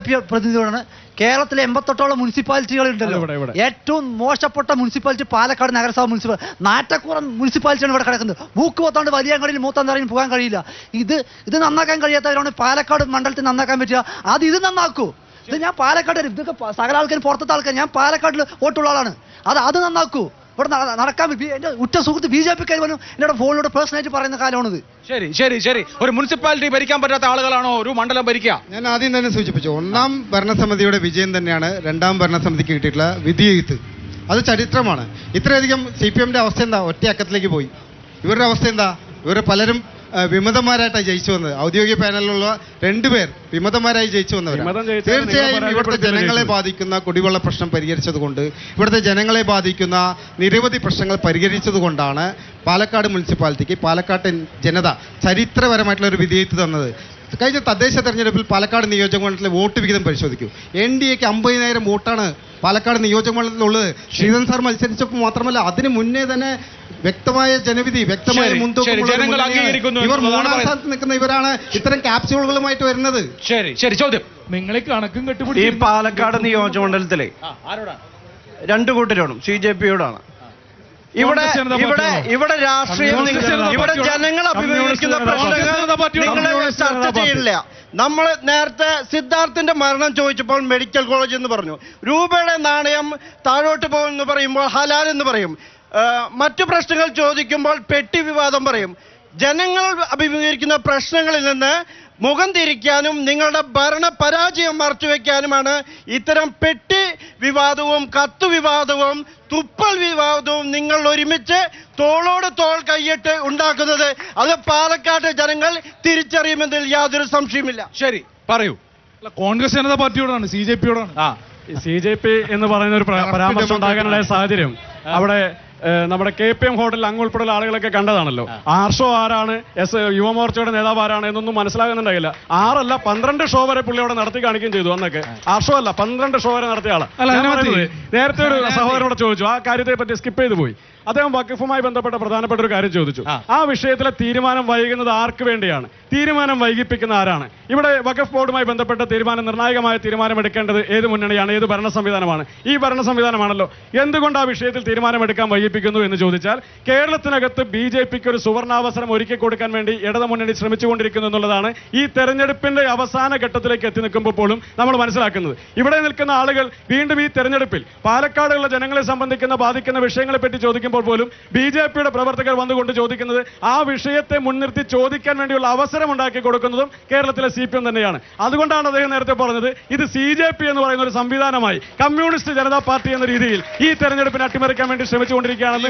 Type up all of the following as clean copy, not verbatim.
P പ്രതിനിധിയോടാണ്. കേരളത്തിലെ 88ഓളം മുനിസിപ്പാലിറ്റികൾ ഉണ്ടല്ലോ. ഏറ്റവും മോശപ്പെട്ട മുനിസിപ്പാലിറ്റി പാലക്കാട് നഗരസഭ മുനിസിപ്പാലിറ്റി, നാറ്റക്കുറം മുനിസിപ്പാലിറ്റിയാണ് ഇവിടെ കിടക്കുന്നത്. മൂക്ക് പോത്താണ്ട് വലിയങ്ങാടിയിൽ മൂത്താന്തറയിൽ പോകാൻ കഴിയില്ല. ഇത് നന്നാക്കാൻ കഴിയാത്തവരാണ് പാലക്കാട് മണ്ഡലത്തിൽ നന്നാക്കാൻ പറ്റുക. ഇത് നന്നാക്കൂ. ഇത് ഞാൻ പാലക്കാട്, ഇതൊക്കെ സകല ആൾക്കാർ പുറത്തത്തെ ആൾക്കാർ, ഞാൻ പാലക്കാട്ടിൽ വോട്ടുള്ള ആളാണ്. അത് നന്നാക്കൂ. ഇവിടെ നടക്കാൻ എൻ്റെ ഉറ്റ സുഹൃത്ത് BJP-ക്കാർ പോലും എന്നോട് ഫോണിലൂടെ പേഴ്സണായിട്ട് പറയുന്ന കാലമാണിത്. ശരി. ഒരു മുനിസിപ്പാലിറ്റി ഭരിക്കാൻ പറ്റാത്ത ആളുകളാണോ ഒരു മണ്ഡലം ഭരിക്കുക? ഞാൻ ആദ്യം തന്നെ സൂചിപ്പിച്ചു, ഒന്നാം ഭരണസമിതിയുടെ വിജയം തന്നെയാണ് രണ്ടാം ഭരണസമിതിക്ക് കിട്ടിയിട്ടുള്ള വിധിയെഴുത്ത്. അത് ചരിത്രമാണ്. ഇത്രയധികം CPM-ന്റെ അവസ്ഥ എന്താ? ഒറ്റ അക്കത്തിലേക്ക് പോയി. ഇവരുടെ അവസ്ഥ എന്താ? ഇവർ പലരും വിമതന്മാരായിട്ടാണ് ജയിച്ചു വന്നത്. ഔദ്യോഗിക പാനലിലുള്ള 2 പേർ വിമതന്മാരായി ജയിച്ചു വന്നവരാണ്. തീർച്ചയായും ഇവിടുത്തെ ജനങ്ങളെ ബാധിക്കുന്ന കുടിവെള്ള പ്രശ്നം പരിഹരിച്ചതുകൊണ്ട്, ഇവിടുത്തെ ജനങ്ങളെ ബാധിക്കുന്ന നിരവധി പ്രശ്നങ്ങൾ പരിഹരിച്ചതുകൊണ്ടാണ് പാലക്കാട് മുനിസിപ്പാലിറ്റിക്ക് പാലക്കാട്ടെ ജനത ചരിത്രപരമായിട്ടുള്ള ഒരു വിധിയെഴുത്ത് തന്നത്. കഴിഞ്ഞ തദ്ദേശ തെരഞ്ഞെടുപ്പിൽ പാലക്കാട് നിയോജക മണ്ഡലത്തിലെ വോട്ട് വിഹിതം പരിശോധിക്കൂ. NDAക്ക് 50,000 വോട്ടാണ് പാലക്കാട് നിയോജക മണ്ഡലത്തിലുള്ളത്. ശ്രീധരൻ സാർ മത്സരിച്ചപ്പോൾ മാത്രമല്ല, അതിന് മുന്നേ തന്നെ വ്യക്തമായ ജനവിധി, വ്യക്തമായ മുൻതൂക്കം. ഇവർ 3ാം സ്ഥാനത്ത് നിൽക്കുന്ന ഇവരാണ് ഇത്തരം ക്യാപ്സ്യൂളുകളുമായിട്ട് വരുന്നത്. ശരി. ചോദ്യം, നിങ്ങളെ കണക്കും കെട്ടുപിടി. ഈ പാലക്കാട് നിയോജക മണ്ഡലത്തിലെ 2 കൂട്ടരോടും CJP-യോടാണ്. ഇവിടെ രാഷ്ട്രീയം, ഇവിടെ ജനങ്ങൾ അഭിമുഖീകരിക്കുന്ന പ്രശ്നങ്ങൾ ചർച്ച ചെയ്യില്ല. നമ്മൾ നേരത്തെ സിദ്ധാർത്ഥിന്റെ മരണം ചോദിച്ചപ്പോൾ മെഡിക്കൽ കോളേജ് എന്ന് പറഞ്ഞു. രൂപയുടെ നാണയം താഴോട്ട് പോകുമെന്ന് പറയുമ്പോൾ ഹലാൽ എന്ന് പറയും. മറ്റു പ്രശ്നങ്ങൾ ചോദിക്കുമ്പോൾ പെട്ടി വിവാദം പറയും. ജനങ്ങൾ അഭിമുഖീകരിക്കുന്ന പ്രശ്നങ്ങളിൽ നിന്ന് മുഖം തിരിക്കാനും നിങ്ങളുടെ ഭരണ പരാജയം മറച്ചുവെക്കാനുമാണ് ഇത്തരം പെട്ടി വിവാദവും കത്ത് വിവാദവും തുപ്പൽ വിവാദവും നിങ്ങൾ ഒരുമിച്ച് തോളോട് തോൾ കൈയിട്ട് ഉണ്ടാക്കുന്നത്. അത് പാലക്കാട്ടെ ജനങ്ങൾ തിരിച്ചറിയുമെന്നതിൽ യാതൊരു സംശയമില്ല. ശരി, പറയൂ. കോൺഗ്രസ് ജനതാ പാർട്ടിയോടാണ്, CJP-യോടാണ്. CJP എന്ന് പറയുന്ന ഒരു പരാമർശം ഉണ്ടാകാനുള്ള സാഹചര്യം അവിടെ നമ്മുടെ KPM ഹോട്ടലിൽ അങ്ങുൾപ്പെടെയുള്ള ആളുകളൊക്കെ കണ്ടതാണല്ലോ. ആർഷോ ആരാണ്, യുവമോർച്ചയുടെ നേതാവ് ആരാണ് എന്നൊന്നും മനസ്സിലാകുന്നുണ്ടായില്ല. 6 അല്ല 12 ഷോ വരെ പുള്ളി അവിടെ നടത്തി കാണിക്കുകയും ചെയ്തു. അന്നൊക്കെ ആർഷോ അല്ല 12 ഷോ വരെ നടത്തിയ ആളാണ്. നേരത്തെ ഒരു സഹോദരനോട് ചോദിച്ചു, ആ കാര്യത്തെ പറ്റി സ്കിപ്പ് ചെയ്തു പോയി. അദ്ദേഹം വഖഫുമായി ബന്ധപ്പെട്ട പ്രധാനപ്പെട്ട ഒരു കാര്യം ചോദിച്ചു. ആ വിഷയത്തിലെ തീരുമാനം വൈകുന്നത് ആർക്ക് വേണ്ടിയാണ്? തീരുമാനം വൈകിപ്പിക്കുന്ന ആരാണ്? ഇവിടെ വഖഫ് ബോർഡുമായി ബന്ധപ്പെട്ട നിർണായകമായ തീരുമാനമെടുക്കേണ്ടത് ഏത് മുന്നണിയാണ്, ഏത് ഭരണ സംവിധാനമാണ്? ഈ ഭരണ സംവിധാനമാണല്ലോ. എന്തുകൊണ്ട് ആ വിഷയത്തിൽ തീരുമാനമെടുക്കാൻ വൈകിപ്പിക്കുന്നു എന്ന് ചോദിച്ചാൽ, കേരളത്തിനകത്ത് BJP-ക്ക് ഒരു സുവർണാവസരം ഒരുക്കി കൊടുക്കാൻ വേണ്ടി ഇടതു മുന്നണി ശ്രമിച്ചുകൊണ്ടിരിക്കുന്നു എന്നുള്ളതാണ് ഈ തെരഞ്ഞെടുപ്പിന്റെ അവസാന ഘട്ടത്തിലേക്ക് എത്തി നിൽക്കുമ്പോൾ പോലും നമ്മൾ മനസ്സിലാക്കുന്നത്. ഇവിടെ നിൽക്കുന്ന ആളുകൾ വീണ്ടും ഈ തെരഞ്ഞെടുപ്പിൽ പാലക്കാടുള്ള ജനങ്ങളെ സംബന്ധിക്കുന്ന ബാധിക്കുന്ന വിഷയങ്ങളെ പറ്റി ചോദിക്കുമ്പോൾ പോലും BJP-യുടെ പ്രവർത്തകർ വന്നുകൊണ്ട് ചോദിക്കുന്നത് ആ വിഷയത്തെ മുൻനിർത്തി ചോദിക്കാൻ വേണ്ടിയുള്ള അവസരം ഉണ്ടാക്കി കൊടുക്കുന്നതും കേരളത്തിലെ CPM തന്നെയാണ്. അതുകൊണ്ടാണ് അദ്ദേഹം നേരത്തെ പറഞ്ഞത് ഇത് CJP എന്ന് പറയുന്ന ഒരു സംവിധാനമായി കമ്മ്യൂണിസ്റ്റ് ജനതാ പാർട്ടി എന്ന രീതിയിൽ ഈ തെരഞ്ഞെടുപ്പിനെ അട്ടിമറിക്കാൻ വേണ്ടി ശ്രമിച്ചുകൊണ്ടിരിക്കുകയാണെന്ന്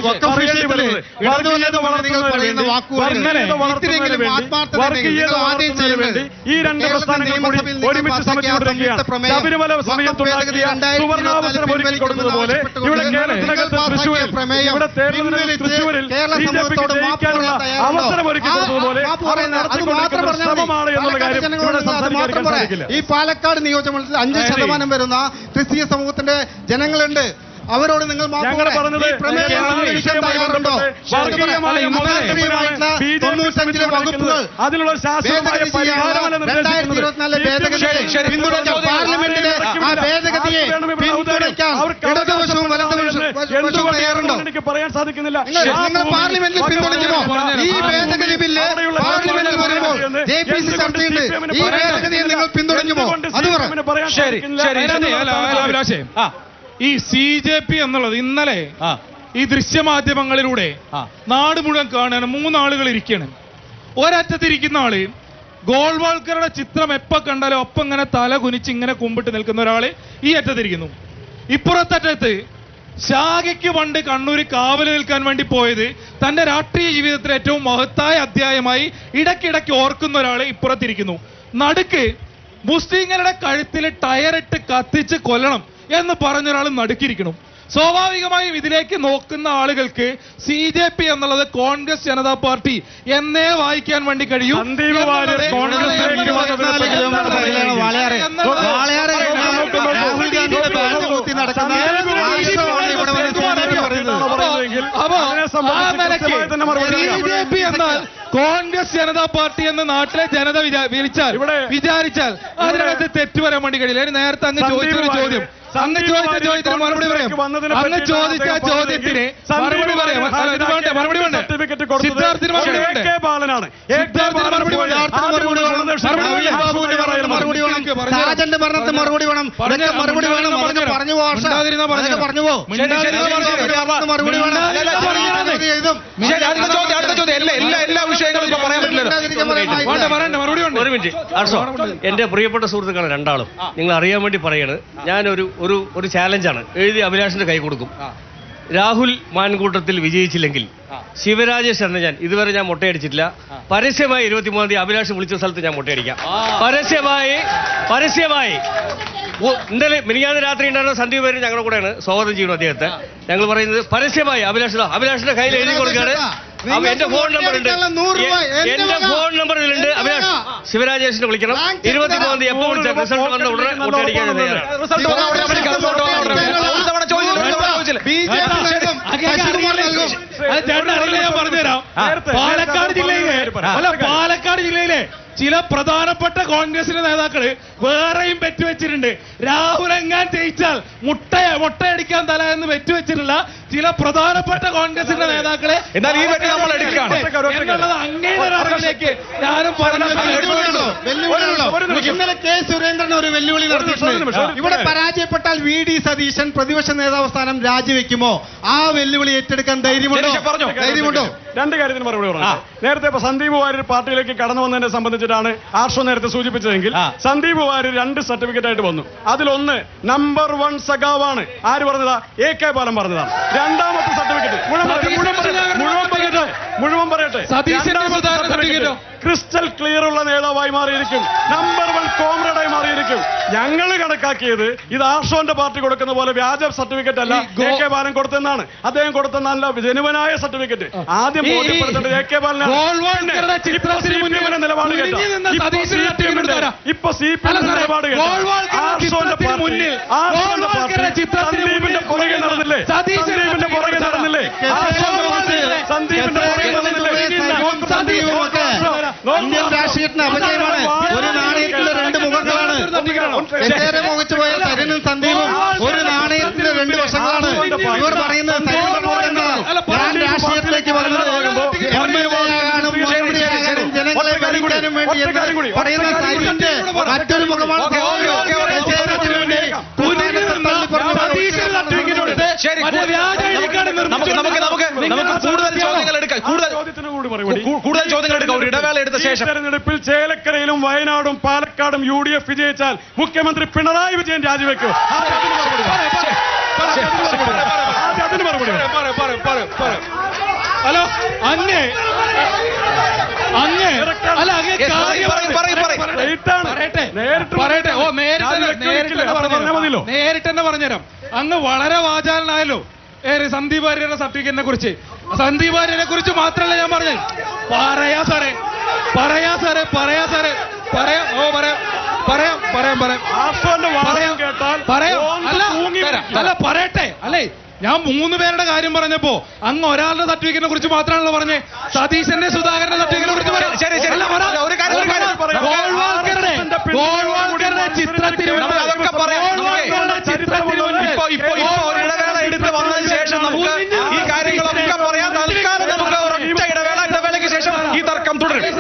ഈ 2 പ്രസ്ഥാനങ്ങൾ കൂടി ഒരുമിച്ച് ശ്രമിച്ചുകൊണ്ടിരിക്കുകയാണ്. ശബരിമല സമയത്തുണ്ടാക്കിയ സുവർണാവസരം ഒരുക്കി കൊടുക്കുന്നത് പോലെ ഇവിടെ കേരളത്തിനകത്ത് തൃശ്ശൂരിൽ BJP-ക്ക് ജയിക്കാനുള്ള അവസരം ഒരുക്കി കൊടുത്തതുപോലെ ശ്രമമാണ് എന്നുള്ള കാര്യം ഇവിടെ സംസാരിക്കാൻ സാധിക്കില്ല. ഈ പാലക്കാട് നിയോജകമണ്ഡലത്തിൽ 5% വരുന്ന ക്രിസ്തീയ സമൂഹത്തിന്റെ ജനങ്ങളുണ്ട്. അവരോട് നിങ്ങൾ അതിനുള്ള ശാസ്ത്രീയമായ എനിക്ക് പറയാൻ സാധിക്കുന്നില്ല. പാർലമെന്റിൽ പിന്തുണയ്ക്കുമോ ഈ ഭേദഗതി ബില്ല്? പാർലമെന്റിൽ വരുമ്പോൾ JPC ചർച്ചയുണ്ട്. ഈ ഭേദഗതിയെ നിങ്ങൾ പിന്തുണയ്ക്കുമോ? അത് ഈ CJP എന്നുള്ളത് ഇന്നലെ ഈ ദൃശ്യമാധ്യമങ്ങളിലൂടെ നാട് മുഴുവൻ കാണാൻ 3 ആളുകൾ ഇരിക്കുകയാണ്. ഒരറ്റത്തിരിക്കുന്ന ആള് ഗോൾവാൾക്കറുടെ ചിത്രം എപ്പോ കണ്ടാലും ഒപ്പം ഇങ്ങനെ തല കുനിച്ച് ഇങ്ങനെ കുമ്പിട്ട് നിൽക്കുന്ന ഒരാള് ഈ അറ്റത്തിരിക്കുന്നു. ഇപ്പുറത്തറ്റത്ത് ശാഖയ്ക്ക് പണ്ട് കണ്ണൂർ കാവല് നിൽക്കാൻ വേണ്ടി പോയത് തന്റെ രാഷ്ട്രീയ ജീവിതത്തിലെ ഏറ്റവും മഹത്തായ അധ്യായമായി ഇടയ്ക്കിടയ്ക്ക് ഓർക്കുന്ന ഒരാള് ഇപ്പുറത്തിരിക്കുന്നു. നടുക്ക് മുസ്ലിങ്ങളുടെ കഴുത്തിൽ ടയറിട്ട് കത്തിച്ച് കൊല്ലണം എന്ന് പറഞ്ഞൊരാൾ നടുക്കിയിരിക്കണം. സ്വാഭാവികമായും ഇതിലേക്ക് നോക്കുന്ന ആളുകൾക്ക് CJP എന്നുള്ളത് കോൺഗ്രസ് ജനതാ പാർട്ടി എന്നേ വായിക്കാൻ വേണ്ടി കഴിയും. കോൺഗ്രസ് ജനതാ പാർട്ടി എന്ന നാട്ടിലെ ജനത വിചാരിച്ചാൽ അതിനകത്ത് തെറ്റ് വരാൻ വേണ്ടി കഴിയില്ല. നേരത്തെ അങ്ങ് ചോദിച്ചൊരു ചോദ്യം, അങ്ങ് ചോദിച്ച ചോദ്യത്തിന് മറുപടി പറയാം. അങ്ങ് ചോദിച്ച ചോദ്യത്തിന് മറുപടി പറയാം. മറുപടി വേണ്ട. സിദ്ധാർത്ഥിന് മറുപടി വേണ്ട. സിദ്ധാർത്ഥിന് മറുപടി വേണ്ട. രാജന്റെ ഭരണത്തിന് മറുപടി വേണം. മറുപടി വേണം. പറഞ്ഞു എല്ലാ വിഷയങ്ങളും ഇപ്പൊ പറയാൻ പറ്റില്ലല്ലോ. ഒരു മിനിറ്റ് ഹർഷോ, എന്റെ പ്രിയപ്പെട്ട സുഹൃത്തുക്കളെ രണ്ടാളും നിങ്ങൾ അറിയാൻ വേണ്ടി പറയാണ്. ഞാനൊരു ചാലഞ്ചാണ്. എഴുതി അഭിലാഷിന്റെ കൈ കൊടുക്കും. രാഹുൽ മാൻകൂട്ടത്തിൽ വിജയിച്ചില്ലെങ്കിൽ ശിവരാജേഷ് എന്ന ഞാൻ ഇതുവരെ ഞാൻ മുട്ടയടിച്ചിട്ടില്ല. പരസ്യമായി 23-ാം തീയതി അഭിലാഷ് വിളിച്ച സ്ഥലത്ത് ഞാൻ മുട്ടയടിക്കാം. പരസ്യമായി ഇന്നലെ മിനിഞ്ഞാന്ന് രാത്രി ഉണ്ടായിരുന്ന സന്ദീപ് പേര് ഞങ്ങളുടെ കൂടെയാണ്. സ്വാഗതം ചെയ്യുന്നു അദ്ദേഹത്തെ. ഞങ്ങൾ പറയുന്നത് പരസ്യമായി അഭിലാഷിന്റെ കയ്യിൽ എഴുതി കൊടുക്കുകയാണ്. എന്റെ ഫോൺ നമ്പർ ഉണ്ട്. എന്റെ ഫോൺ നമ്പർ ഇതിലുണ്ട്. അഭിലാഷ് ശിവരാജേഷിനെ വിളിക്കണം. 23-ാം തീയതി എപ്പോൾ വിളിച്ചാൽ റിസൾട്ട് വന്ന ഉടനെ മുട്ടയടിക്കാൻ ഞാൻ പറഞ്ഞുതരാം. പാലക്കാട് ജില്ലയിലെ ചില പ്രധാനപ്പെട്ട കോൺഗ്രസിന്റെ നേതാക്കള് വേറെയും വെച്ചുവെച്ചിട്ടുണ്ട്. രാഹുൽ എങ്ങാൻ ജയിച്ചാൽ മുട്ടയടിക്കാൻ തല എന്ന് വെച്ചുവെച്ചിട്ടുള്ള ചില പ്രധാനപ്പെട്ട കോൺഗ്രസിന്റെ നേതാക്കളെ എന്നാൽ ഈ വെട്ടി നമ്മൾ എടുക്കുകയാണ് എന്നുള്ളത് അങ്ങേയിലേക്ക് ഞാനും പറഞ്ഞു. ഇന്നലെ കെ സുരേന്ദ്രൻ ഒരു വെല്ലുവിളി നടത്തിയിട്ടുണ്ട്. ഇവിടെ പരാജയപ്പെട്ടാൽ VD സതീശൻ പ്രതിപക്ഷ നേതാവ് സ്ഥാനം രാജിവെക്കുമോ? ആ വെല്ലുവിളി ഏറ്റെടുക്കാൻ ധൈര്യമുണ്ടോ? രണ്ട് കാര്യത്തിന് മറുപടി പറഞ്ഞു. നേരത്തെ ഇപ്പൊ സന്ദീപ് വാര്യർ പാർട്ടിയിലേക്ക് കടന്നു വന്നതിനെ സംബന്ധിച്ചിട്ടാണ് ആർഷോ നേരത്തെ സൂചിപ്പിച്ചതെങ്കിൽ സന്ദീപ് വാര്യർ 2 സർട്ടിഫിക്കറ്റ് ആയിട്ട് വന്നു. അതിലൊന്ന് നമ്പർ 1 സഖാവാണ്. ആര് പറഞ്ഞതാ? AK ബാലൻ പറഞ്ഞതാണ്. രണ്ടാമത്തെ സർട്ടിഫിക്കറ്റ് മുഴുവൻ പറയട്ടെ. ക്രിസ്റ്റൽ ക്ലിയർ ഉള്ള നേതാവായി മാറിയിരിക്കും. നമ്പർ 1 കോമ്രേഡായി മാറിയിരിക്കും. ഞങ്ങൾ കണക്കാക്കിയത് ഇത് ആർഷോന്റെ പാർട്ടി കൊടുക്കുന്ന പോലെ വ്യാജ സർട്ടിഫിക്കറ്റ് അല്ല AK ബാലൻ കൊടുത്തെന്നാണ്. അദ്ദേഹം കൊടുത്ത നല്ല ജനുവനായ സർട്ടിഫിക്കറ്റ് ആദ്യം ബോധ്യപ്പെടുത്തേണ്ടത് AK ബാലനാണ്. നിലപാട് ഇപ്പൊ CPM നിലപാട് സന്ദീപിന്റെ പുറകെ നടന്നില്ലേ? ഇന്ത്യൻ രാഷ്ട്രീയത്തിന് അപജയമാണ്. ഒരു നാണയത്തിന്റെ 2 മുഖങ്ങളാണ്. മുഖച്ചു പോയ തരുണും സന്ദീപും ഒരു നാണയത്തിന്റെ 2 വശങ്ങളാണ്. ഇവർ പറയുന്നത് ഞാൻ രാഷ്ട്രീയത്തിലേക്ക് പറഞ്ഞത് ജനങ്ങളെ ഭരിക്കാനും വേണ്ടി പറയുന്ന സൈനിന്റെ മറ്റൊരു മുഖമാണ്. കൂടുതൽ ചോദ്യങ്ങൾ എടുക്കാം. ഒരു ഇടവേള എടുത്ത ശേഷം തെരഞ്ഞെടുപ്പിൽ ചേലക്കരയിലും വയനാടും പാലക്കാടും UDF വിജയിച്ചാൽ മുഖ്യമന്ത്രി പിണറായി വിജയൻ രാജിവെക്കും. അതിന് മറുപടി ഹലോ അങ്ങേ നേരിട്ട് തന്നെ പറഞ്ഞുതരാം. അങ്ങ് വളരെ വാചാലനായല്ലോ സന്ദീപ് വാര്യരുടെ സർട്ടിഫിക്കറ്റിനെ കുറിച്ച്. സന്ദീപ് വാര്യരെ കുറിച്ച് മാത്രമല്ല ഞാൻ പറഞ്ഞത്. പറയാ സാറേ പറയട്ടെ. അല്ലേ ഞാൻ 3 പേരുടെ കാര്യം പറഞ്ഞപ്പോ അങ്ങ് ഒരാളുടെ സർട്ടിഫിക്കറ്റിനെ കുറിച്ച് മാത്രമാണല്ലോ പറഞ്ഞേ. സതീശന്റെ സുധാകരന്റെ സർട്ടിഫിക്കറ്റിനെ കുറിച്ച്